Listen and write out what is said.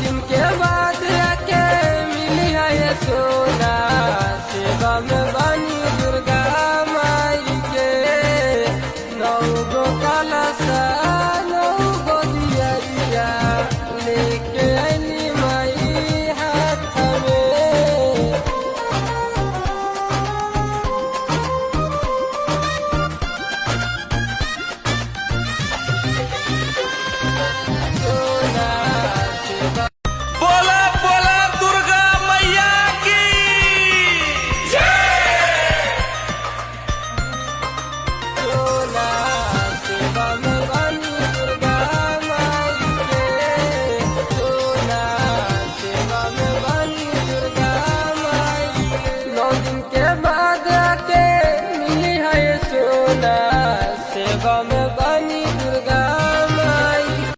दिन के बाद आके मिली है ये सोना सेवा में बनी दुर्गा माई के। 9 गो कलशा 9 गो दियरिया लेके